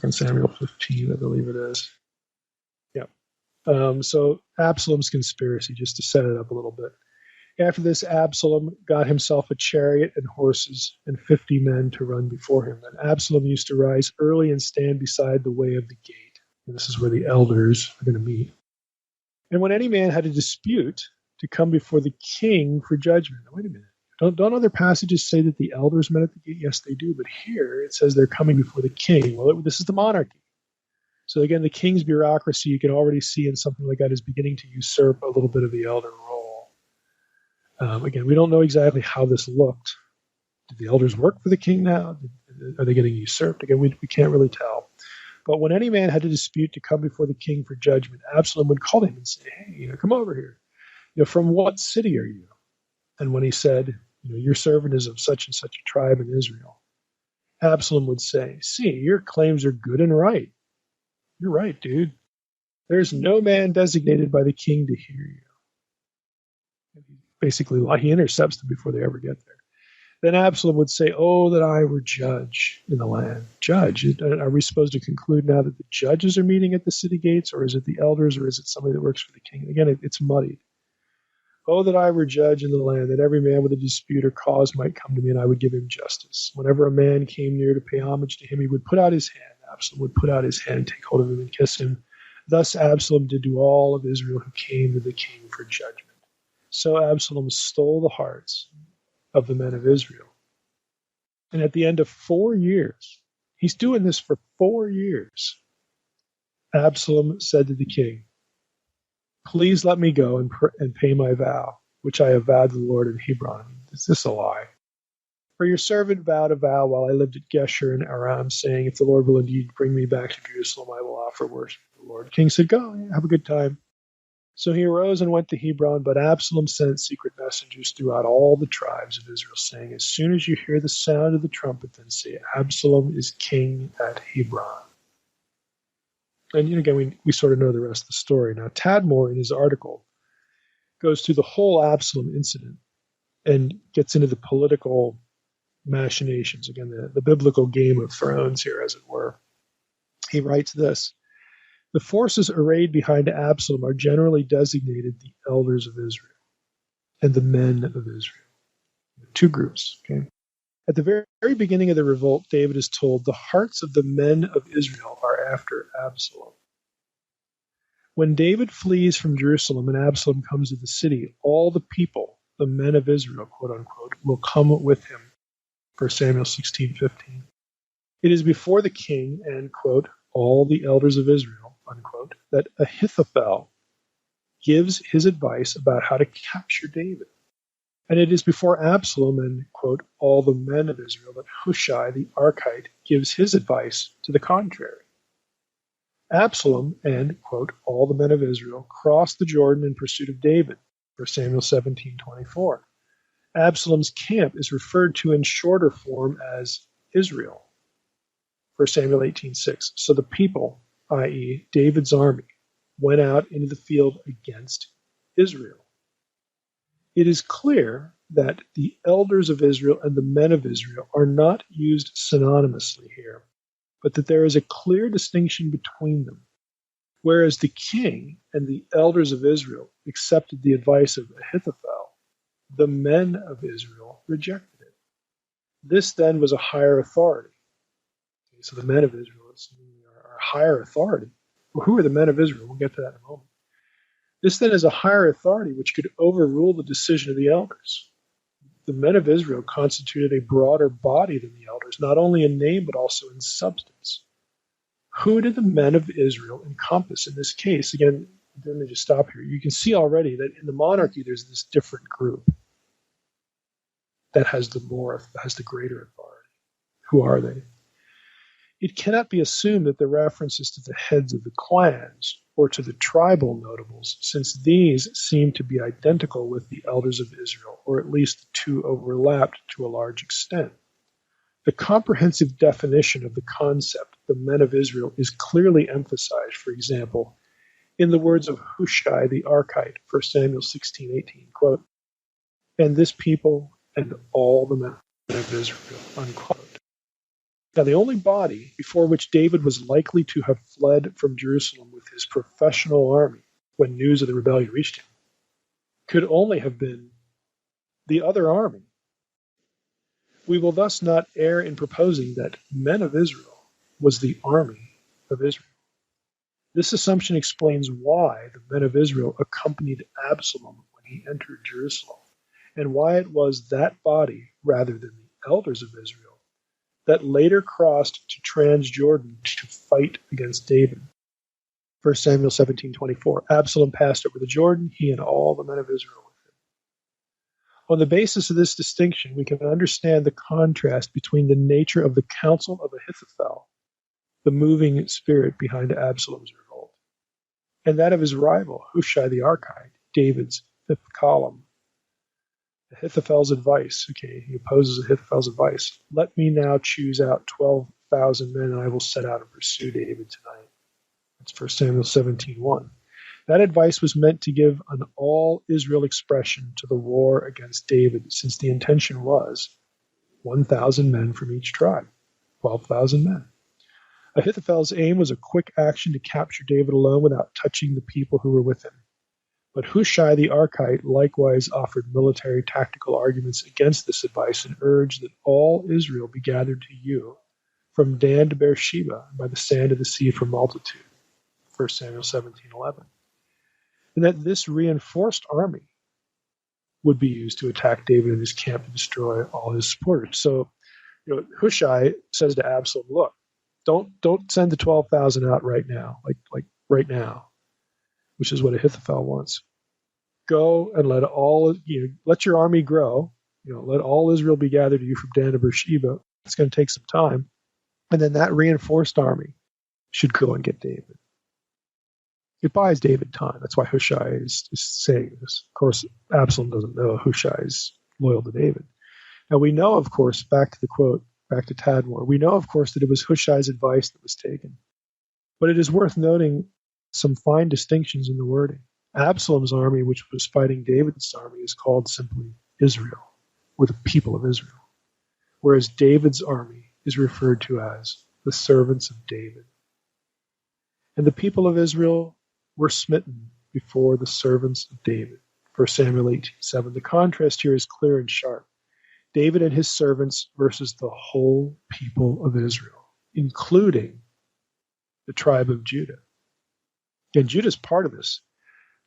2 Samuel 15, I believe it is. Yeah. So Absalom's conspiracy, just to set it up a little bit. After this, Absalom got himself a chariot and horses and 50 men to run before him. And Absalom used to rise early and stand beside the way of the gate. And this is where the elders are going to meet. And when any man had a dispute, to come before the king for judgment. Now, wait a minute. Don't other passages say that the elders met at the gate? Yes, they do. But here it says they're coming before the king. Well, this is the monarchy. So again, the king's bureaucracy, you can already see in something like that, is beginning to usurp a little bit of the elder role. Again, we don't know exactly how this looked. Did the elders work for the king now? Are they getting usurped? Again, we can't really tell. But when any man had a dispute to come before the king for judgment, Absalom would call him and say, hey, come over here. From what city are you? And when he said, your servant is of such and such a tribe in Israel, Absalom would say, see, your claims are good and right. You're right, dude. There's no man designated by the king to hear you. Basically, he intercepts them before they ever get there. Then Absalom would say, oh, that I were judge in the land. Judge. Are we supposed to conclude now that the judges are meeting at the city gates, or is it the elders, or is it somebody that works for the king? Again, it's muddied. Oh, that I were judge in the land, that every man with a dispute or cause might come to me, and I would give him justice. Whenever a man came near to pay homage to him, he would put out his hand. Absalom would put out his hand, take hold of him, and kiss him. Thus Absalom did to all of Israel who came to the king for judgment. So Absalom stole the hearts of the men of Israel. And at the end of 4 years, he's doing this for 4 years, Absalom said to the king, please let me go and pay my vow, which I have vowed to the Lord in Hebron. Is this a lie? For your servant vowed a vow while I lived at Geshur in Aram, saying, if the Lord will indeed bring me back to Jerusalem, I will offer worship to the Lord. The king said, go, have a good time. So he arose and went to Hebron, but Absalom sent secret messengers throughout all the tribes of Israel, saying, as soon as you hear the sound of the trumpet, then say, Absalom is king at Hebron. And again, we sort of know the rest of the story. Now, Tadmor, in his article, goes through the whole Absalom incident and gets into the political machinations, again, the biblical Game of Thrones here, as it were. He writes this: the forces arrayed behind Absalom are generally designated the elders of Israel and the men of Israel. Two groups, okay? At the very beginning of the revolt, David is told, the hearts of the men of Israel are after Absalom. When David flees from Jerusalem and Absalom comes to the city, all the people, the men of Israel, quote unquote, will come with him. 1 Samuel 16:15. It is before the king and, quote, all the elders of Israel, unquote, that Ahithophel gives his advice about how to capture David. And it is before Absalom and, quote, all the men of Israel that Hushai the Archite gives his advice to the contrary. Absalom and, quote, all the men of Israel crossed the Jordan in pursuit of David. 1 Samuel 17:24. Absalom's camp is referred to in shorter form as Israel. 1 Samuel 18:6. So the people, i.e., David's army, went out into the field against Israel. It is clear that the elders of Israel and the men of Israel are not used synonymously here, but that there is a clear distinction between them. Whereas the king and the elders of Israel accepted the advice of Ahithophel, the men of Israel rejected it. This then was a higher authority. Okay, so the men of Israel are higher authority. Well, who are the men of Israel? We'll get to that in a moment. This then is a higher authority which could overrule the decision of the elders. The men of Israel constituted a broader body than the elders, not only in name but also in substance. Who did the men of Israel encompass in this case? Again, let me just stop here. You can see already that in the monarchy there's this different group that has the greater authority. Who are they? It cannot be assumed that the reference is to the heads of the clans or to the tribal notables, since these seem to be identical with the elders of Israel, or at least the two overlapped to a large extent. The comprehensive definition of the concept, the men of Israel, is clearly emphasized, for example, in the words of Hushai the Archite, 1 Samuel 16:18, quote, "And this people and all the men of Israel," unquote. Now, the only body before which David was likely to have fled from Jerusalem with his professional army when news of the rebellion reached him could only have been the other army. We will thus not err in proposing that men of Israel was the army of Israel. This assumption explains why the men of Israel accompanied Absalom when he entered Jerusalem, and why it was that body, rather than the elders of Israel, that later crossed to Transjordan to fight against David. 1 Samuel 17:24. Absalom passed over the Jordan, he and all the men of Israel with him. On the basis of this distinction, we can understand the contrast between the nature of the counsel of Ahithophel, the moving spirit behind Absalom's revolt, and that of his rival, Hushai the Archite, David's fifth column. Ahithophel's advice. Okay, he opposes Ahithophel's advice. "Let me now choose out 12,000 men, and I will set out and pursue David tonight." That's 1 Samuel 17:1. That advice was meant to give an all-Israel expression to the war against David, since the intention was 1,000 men from each tribe, 12,000 men. Ahithophel's aim was a quick action to capture David alone without touching the people who were with him. But Hushai the Archite likewise offered military tactical arguments against this advice and urged that all Israel be gathered to you from Dan to Beersheba by the sand of the sea for multitude. 1 Samuel 17:11. And that this reinforced army would be used to attack David in his camp and destroy all his supporters. So, Hushai says to Absalom, "Look, don't send the 12,000 out right now, like right now," which is what Ahithophel wants. "Go and let your army grow. Let all Israel be gathered to you from Dan to Beersheba. It's going to take some time, and then that reinforced army should go and get David." It buys David time. That's why Hushai is saying this. Of course, Absalom doesn't know Hushai is loyal to David. Now we know, of course, back to Tadmor, we know, of course, that it was Hushai's advice that was taken. But it is worth noting some fine distinctions in the wording. Absalom's army, which was fighting David's army, is called simply Israel, or the people of Israel, whereas David's army is referred to as the servants of David. And the people of Israel were smitten before the servants of David. 1 Samuel 18:7. The contrast here is clear and sharp. David and his servants versus the whole people of Israel, including the tribe of Judah. And Judah's part of this.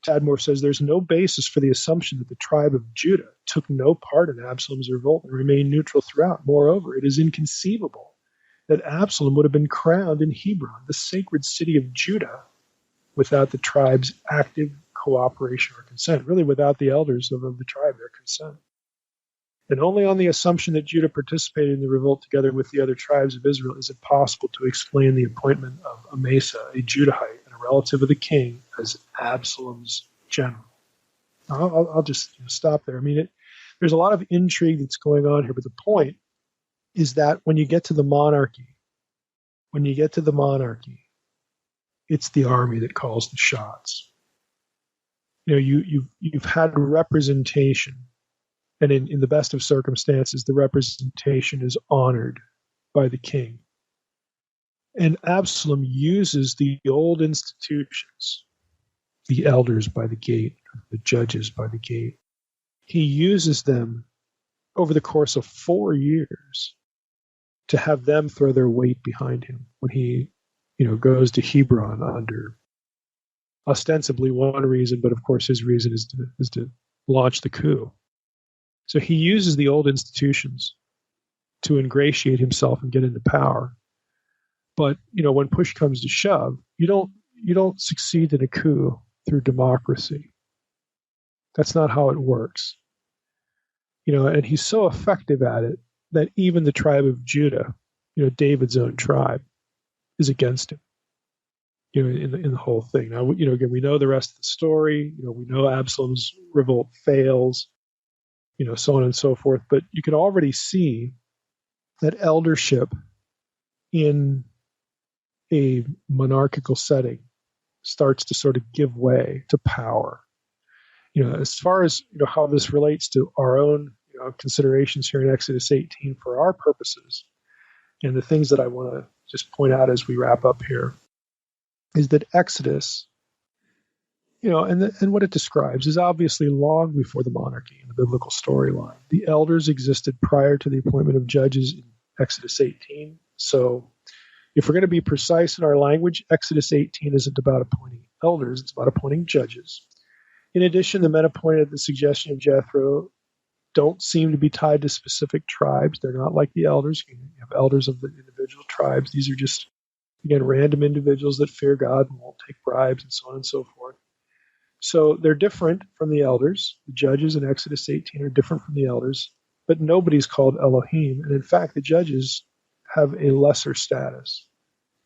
Tadmor says there's no basis for the assumption that the tribe of Judah took no part in Absalom's revolt and remained neutral throughout. Moreover, it is inconceivable that Absalom would have been crowned in Hebron, the sacred city of Judah, without the tribe's active cooperation or consent, really without the elders of the tribe, their consent. And only on the assumption that Judah participated in the revolt together with the other tribes of Israel is it possible to explain the appointment of Amasa, a Judahite and a relative of the king, as Absalom's general. I'll just stop there. I mean, there's a lot of intrigue that's going on here, but the point is that when you get to the monarchy, it's the army that calls the shots. You've had representation, and in the best of circumstances, the representation is honored by the king. And Absalom uses the old institutions, the elders by the gate, the judges by the gate. He uses them over the course of 4 years to have them throw their weight behind him when he, goes to Hebron under ostensibly one reason, but of course his reason is to launch the coup. So he uses the old institutions to ingratiate himself and get into power. But when push comes to shove, you don't succeed in a coup through democracy. That's not how it works. And he's so effective at it that even the tribe of Judah, David's own tribe, is against him. In the whole thing. Now, again, we know the rest of the story. We know Absalom's revolt fails. So on and so forth. But you can already see that eldership in a monarchical setting starts to sort of give way to power. As far as how this relates to our own considerations here in Exodus 18 for our purposes, and the things that I want to just point out as we wrap up here is that Exodus, and what it describes is obviously long before the monarchy in the biblical storyline. The elders existed prior to the appointment of judges in Exodus 18. So if we're going to be precise in our language, Exodus 18 isn't about appointing elders, it's about appointing judges. In addition, the men appointed at the suggestion of Jethro don't seem to be tied to specific tribes. They're not like the elders. You have elders of the individual tribes. These are just, again, random individuals that fear God and won't take bribes and so on and so forth. So they're different from the elders. The judges in Exodus 18 are different from the elders, but nobody's called Elohim. And in fact, the judges have a lesser status.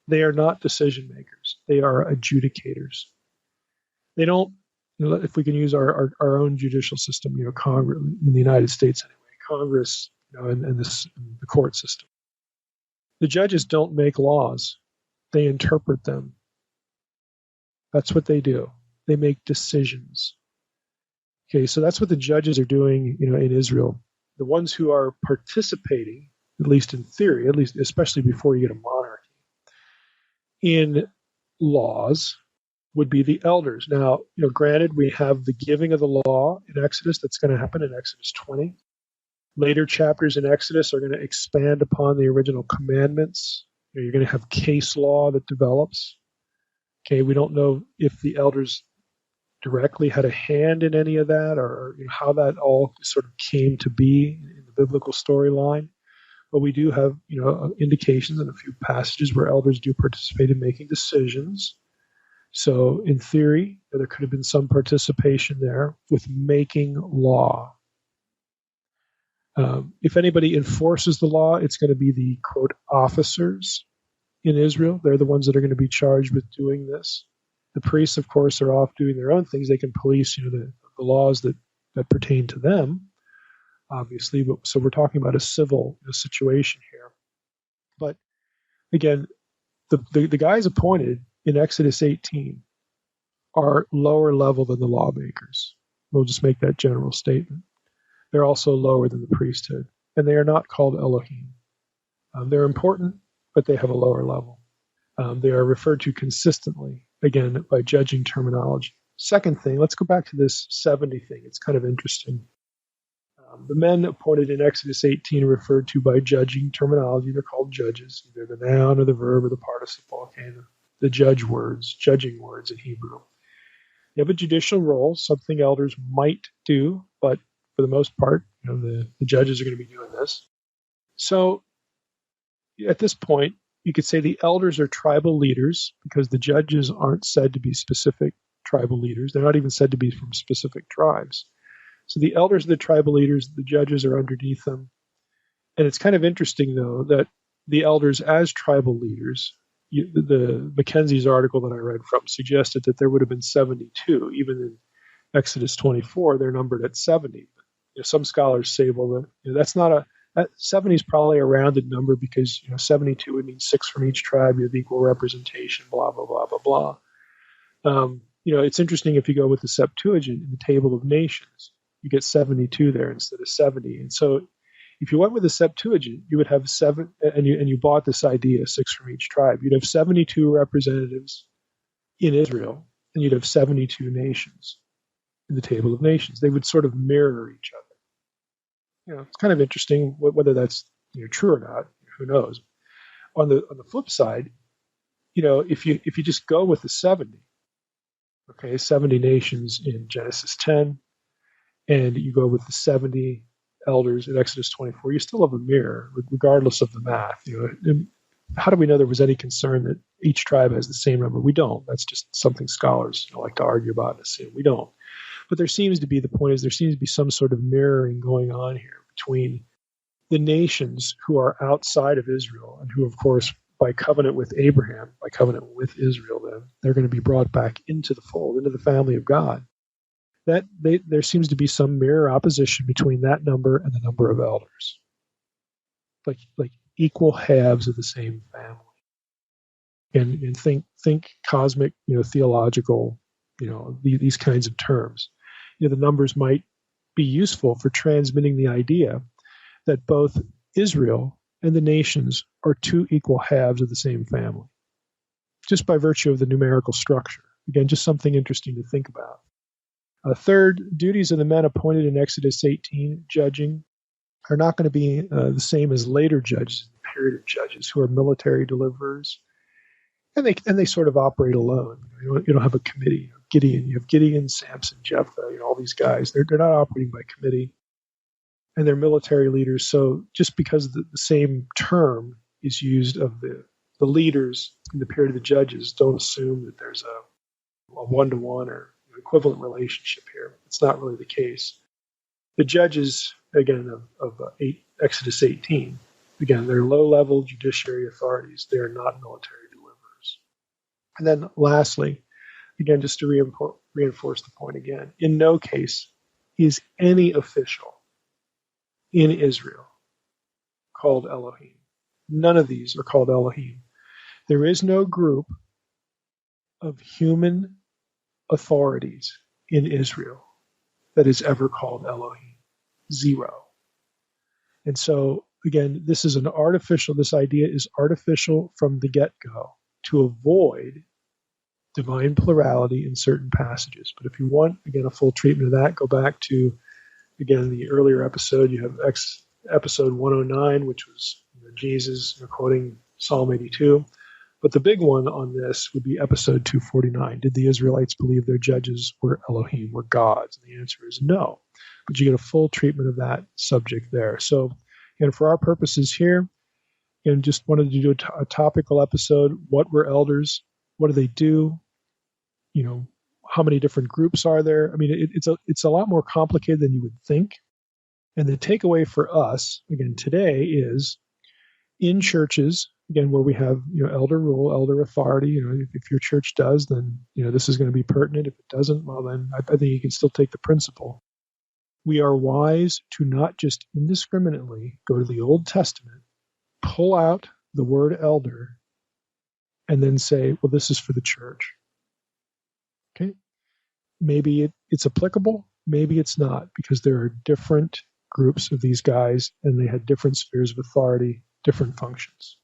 They are not decision makers. They are adjudicators. They don't, if we can use our own judicial system, Congress in the United States anyway, Congress, and the court system. The judges don't make laws. They interpret them. That's what they do. They make decisions. Okay, so that's what the judges are doing, in Israel. The ones who are participating, at least in theory, at least especially before you get a monarchy, in laws would be the elders. Now, granted, we have the giving of the law in Exodus. That's going to happen in Exodus 20. Later chapters in Exodus are going to expand upon the original commandments. You're going to have case law that develops. Okay, we don't know if the elders directly had a hand in any of that, or how that all sort of came to be in the biblical storyline. But we do have, indications in a few passages where elders do participate in making decisions. So in theory, there could have been some participation there with making law. If anybody enforces the law, it's going to be the, quote, officers in Israel. They're the ones that are going to be charged with doing this. The priests, of course, are off doing their own things. They can police, the laws that pertain to them, obviously. But so we're talking about a civil situation here. But again, the guys appointed in Exodus 18 are lower level than the lawmakers. We'll just make that general statement. They're also lower than the priesthood, and they are not called Elohim. They're important, but they have a lower level. They are referred to consistently, again, by judging terminology. Second thing, let's go back to this 70 thing. It's kind of interesting. The men appointed in Exodus 18 are referred to by judging terminology. They're called judges, either the noun or the verb or the participle. Okay, the judging words in Hebrew. They have a judicial role, something elders might do, but for the most part, the judges are going to be doing this. So at this point, you could say the elders are tribal leaders because the judges aren't said to be specific tribal leaders. They're not even said to be from specific tribes. So the elders are the tribal leaders, the judges are underneath them. And it's kind of interesting, though, that the elders as tribal leaders, the Mackenzie's article that I read from suggested that there would have been 72. Even in Exodus 24, they're numbered at 70. Some scholars say, well, that's not 70 is probably a rounded number because 72 would mean 6 from each tribe. You have equal representation, blah, blah, blah, blah, blah. It's interesting if you go with the Septuagint in the table of nations, you get 72 there instead of 70. And so If you went with the Septuagint, you would have seven, and you bought this idea, 6 from each tribe. You'd have 72 representatives in Israel, and you'd have 72 nations in the table of nations. They would sort of mirror each other. It's kind of interesting whether that's true or not. Who knows? On the flip side, if you just go with the 70, okay, 70 nations in Genesis 10, and you go with the 70 elders in Exodus 24, you still have a mirror, regardless of the math. How do we know there was any concern that each tribe has the same number? We don't. That's just something scholars like to argue about and assume. We don't. But there seems to be some sort of mirroring going on here between the nations who are outside of Israel and who, of course, by covenant with Abraham, by covenant with Israel, then they're going to be brought back into the fold, into the family of God. There seems to be some mirror opposition between that number and the number of elders, like equal halves of the same family. And think cosmic, theological, these kinds of terms. The numbers might be useful for transmitting the idea that both Israel and the nations are two equal halves of the same family, just by virtue of the numerical structure. Again, just something interesting to think about. Third, duties of the men appointed in Exodus 18, judging, are not going to be the same as later judges in the period of judges, who are military deliverers, and they sort of operate alone. You don't have a committee. You have Gideon, Samson, Jethro, all these guys. They're not operating by committee, and they're military leaders. So just because the same term is used of the leaders in the period of the judges, don't assume that there's a one-to-one or equivalent relationship here. It's not really the case. The judges, again, of Exodus 18, again, they're low-level judiciary authorities. They are not military deliverers. And then lastly, again, just to reinforce the point again, in no case is any official in Israel called Elohim. None of these are called Elohim. There is no group of human authorities in Israel that is ever called Elohim. Zero. And so, again, this idea is artificial from the get-go to avoid divine plurality in certain passages. But if you want, again, a full treatment of that, go back to, again, the earlier episode. You have episode 109, which was Jesus quoting Psalm 82. But the big one on this would be episode 249. Did the Israelites believe their judges were Elohim, were gods? And the answer is no. But you get a full treatment of that subject there. So, again, for our purposes here, again, just wanted to do a topical episode. What were elders? What do they do? How many different groups are there? I mean, it's a lot more complicated than you would think. And the takeaway for us, again, today is in churches, again, where we have elder rule, elder authority. If your church does, then this is going to be pertinent. If it doesn't, well, then I think you can still take the principle. We are wise to not just indiscriminately go to the Old Testament, pull out the word elder, and then say, well, this is for the church. Okay, maybe it's applicable, maybe it's not, because there are different groups of these guys, and they had different spheres of authority, different functions.